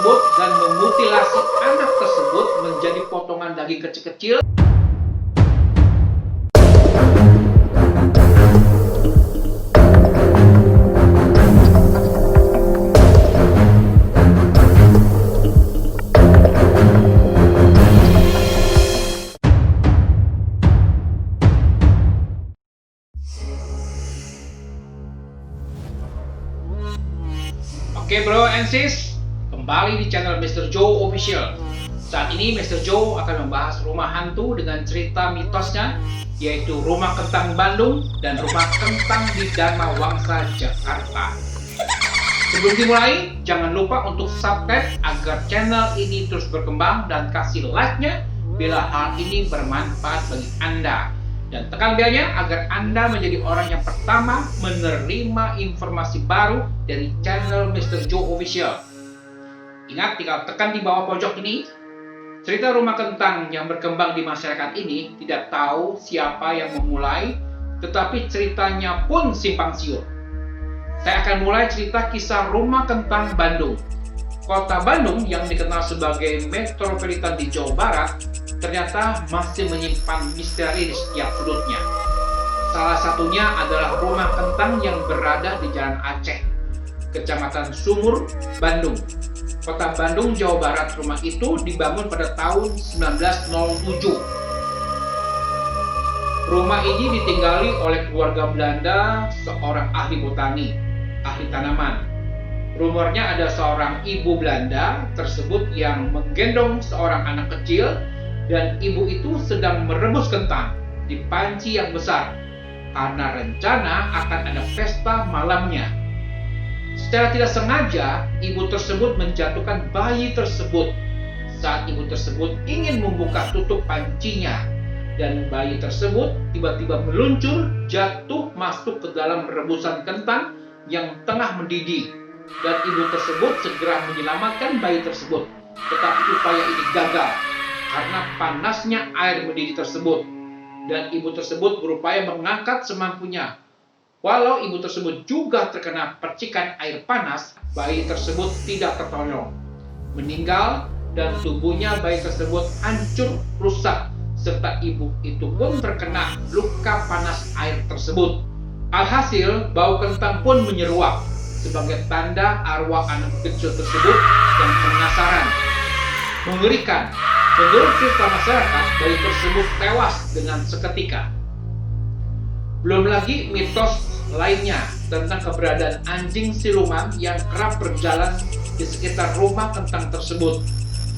tersebut dan memutilasi anak tersebut menjadi potongan daging kecil-kecil. Oke bro and sis, kembali di channel Mr. Joe Official. Saat ini Mr. Joe akan membahas rumah hantu dengan cerita mitosnya, yaitu Rumah Kentang Bandung dan Rumah Kentang di Dharma Wangsa, Jakarta. Sebelum dimulai, jangan lupa untuk subscribe agar channel ini terus berkembang dan kasih like-nya bila hal ini bermanfaat bagi Anda. Dan tekan belnya agar Anda menjadi orang yang pertama menerima informasi baru dari channel Mr. Joe Official. Ingat, tinggal tekan di bawah pojok ini. Cerita rumah kentang yang berkembang di masyarakat ini tidak tahu siapa yang memulai, tetapi ceritanya pun simpang siur. Saya akan mulai cerita kisah Rumah Kentang Bandung. Kota Bandung yang dikenal sebagai metropolitan di Jawa Barat ternyata masih menyimpan misteri di setiap sudutnya. Salah satunya adalah Rumah Kentang yang berada di Jalan Aceh, Kecamatan Sumur, Bandung. Kota Bandung, Jawa Barat. Rumah itu dibangun pada tahun 1907. Rumah ini ditinggali oleh keluarga Belanda, seorang ahli botani, ahli tanaman. Rumornya ada seorang ibu Belanda tersebut yang menggendong seorang anak kecil dan ibu itu sedang merebus kentang di panci yang besar karena rencana akan ada pesta malamnya. Secara tidak sengaja, ibu tersebut menjatuhkan bayi tersebut saat ibu tersebut ingin membuka tutup pancinya, dan bayi tersebut tiba-tiba meluncur jatuh masuk ke dalam rebusan kentang yang tengah mendidih. Dan ibu tersebut segera menyelamatkan bayi tersebut, tetapi upaya ini gagal karena panasnya air mendidih tersebut, dan ibu tersebut berupaya mengangkat semampunya. Walau ibu tersebut juga terkena percikan air panas, bayi tersebut tidak tertolong, meninggal, dan tubuhnya bayi tersebut hancur rusak, serta ibu itu pun terkena luka panas air tersebut. Alhasil, bau kentang pun menyeruak sebagai tanda arwah anak kecil tersebut yang penasaran. Mengerikan, menurut cerita masyarakat, bayi tersebut tewas dengan seketika. Belum lagi mitos lainnya tentang keberadaan anjing siluman yang kerap berjalan di sekitar rumah kentang tersebut,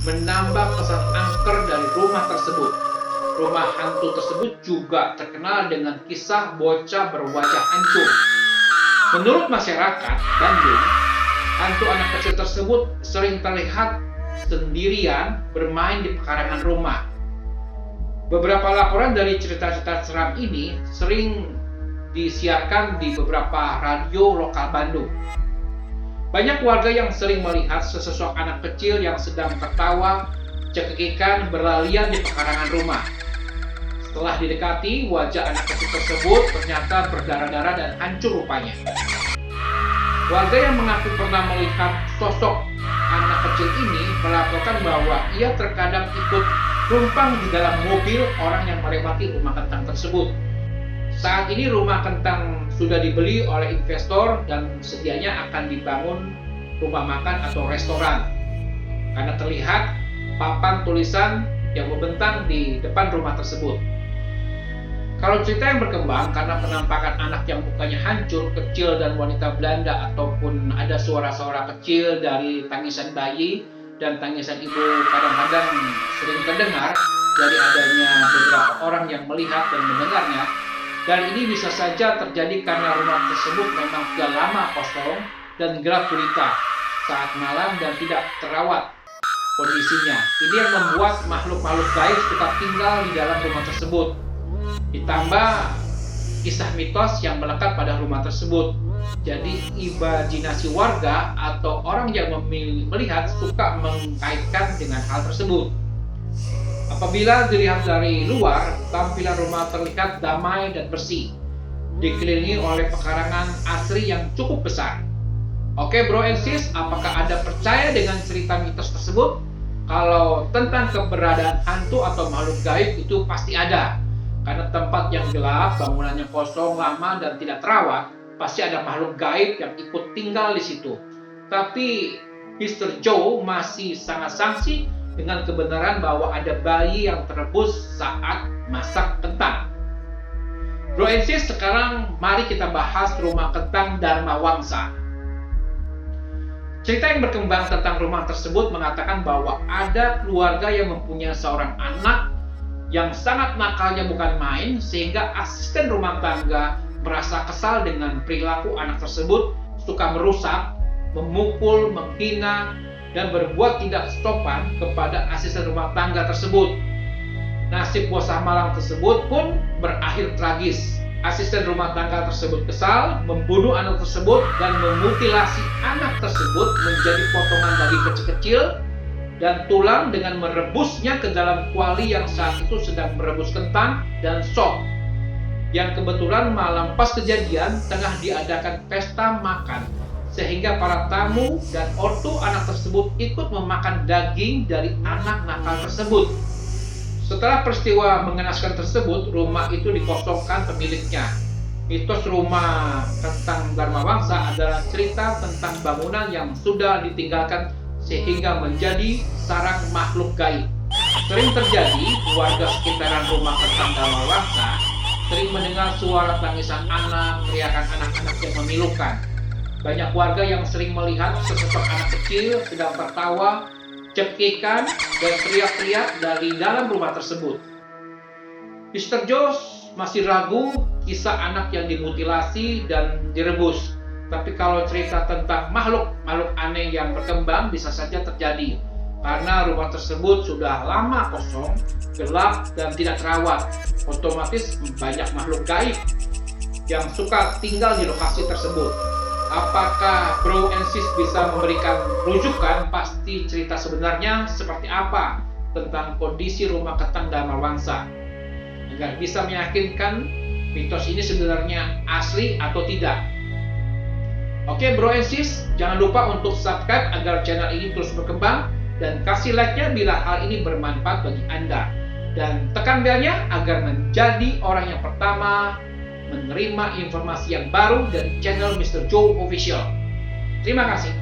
menambah kesan angker dari rumah tersebut. Rumah hantu tersebut juga terkenal dengan kisah bocah berwajah hancur. Menurut masyarakat Bandung, hantu anak kecil tersebut sering terlihat sendirian bermain di pekarangan rumah. Beberapa laporan dari cerita-cerita seram ini sering disiarkan di beberapa radio lokal Bandung. Banyak warga yang sering melihat sesosok anak kecil yang sedang tertawa cekikikan berlarian di pekarangan rumah. Setelah didekati, wajah anak kecil tersebut ternyata berdarah-darah dan hancur rupanya. Warga yang mengaku pernah melihat sosok anak kecil ini melaporkan bahwa ia terkadang ikut numpang di dalam mobil orang yang melewati rumah kentang tersebut. Saat ini rumah kentang sudah dibeli oleh investor dan sedianya akan dibangun rumah makan atau restoran, karena terlihat papan tulisan yang membentang di depan rumah tersebut. Kalau cerita yang berkembang karena penampakan anak yang mukanya hancur, kecil, dan wanita Belanda, ataupun ada suara-suara kecil dari tangisan bayi dan tangisan ibu kadang-kadang sering terdengar dari adanya beberapa orang yang melihat dan mendengarnya. Dan ini bisa saja terjadi karena rumah tersebut memang sudah lama kosong dan gelap gulita saat malam dan tidak terawat kondisinya. Ini yang membuat makhluk-makhluk gaib tetap tinggal di dalam rumah tersebut. Ditambah kisah mitos yang melekat pada rumah tersebut. Jadi imajinasi warga atau orang yang melihat suka mengkaitkan dengan hal tersebut. Apabila dilihat dari luar, tampilan rumah terlihat damai dan bersih, dikelilingi oleh pekarangan asri yang cukup besar. Oke bro and sis, apakah Anda percaya dengan cerita mitos tersebut? Kalau tentang keberadaan hantu atau makhluk gaib itu pasti ada. Karena tempat yang gelap, bangunannya kosong, lama, dan tidak terawat, pasti ada makhluk gaib yang ikut tinggal di situ. Tapi Mr. Joe masih sangat sangsi dengan kebenaran bahwa ada bayi yang terebus saat masak kentang. Bro and sis, sekarang mari kita bahas rumah kentang Dharma Wangsa. Cerita yang berkembang tentang rumah tersebut mengatakan bahwa ada keluarga yang mempunyai seorang anak yang sangat nakalnya bukan main, sehingga asisten rumah tangga merasa kesal dengan perilaku anak tersebut, suka merusak, memukul, menghina, dan berbuat tidak sopan kepada asisten rumah tangga tersebut. Nasib bocah malang tersebut pun berakhir tragis. Asisten rumah tangga tersebut kesal, membunuh anak tersebut, dan memutilasi anak tersebut menjadi potongan daging kecil-kecil dan tulang dengan merebusnya ke dalam kuali yang saat itu sedang merebus kentang dan sop. Yang kebetulan malam pas kejadian tengah diadakan pesta makan, sehingga para tamu dan ortu anak tersebut ikut memakan daging dari anak nakal tersebut. Setelah peristiwa mengenaskan tersebut, rumah itu dikosongkan pemiliknya. Mitos rumah kentang Dharma Wangsa adalah cerita tentang bangunan yang sudah ditinggalkan sehingga menjadi sarang makhluk gaib. Sering terjadi, warga sekitaran rumah kentang Dharma Wangsa sering mendengar suara tangisan anak, teriakan anak-anak yang memilukan. Banyak warga yang sering melihat sesosok anak kecil sedang tertawa, cekikan, dan teriak-teriak dari dalam rumah tersebut. Mr. Joe masih ragu kisah anak yang dimutilasi dan direbus. Tapi kalau cerita tentang makhluk aneh yang berkembang bisa saja terjadi. Karena rumah tersebut sudah lama kosong, gelap, dan tidak terawat. Otomatis banyak makhluk gaib yang suka tinggal di lokasi tersebut. Apakah Bro and Sis bisa memberikan rujukan pasti cerita sebenarnya seperti apa tentang kondisi rumah kentang Dharma Wangsa, agar bisa meyakinkan mitos ini sebenarnya asli atau tidak? Oke Bro and Sis, jangan lupa untuk subscribe agar channel ini terus berkembang, dan kasih like-nya bila hal ini bermanfaat bagi Anda, dan tekan belnya agar menjadi orang yang pertama menerima informasi yang baru dari channel Mr. Joe Official. Terima kasih.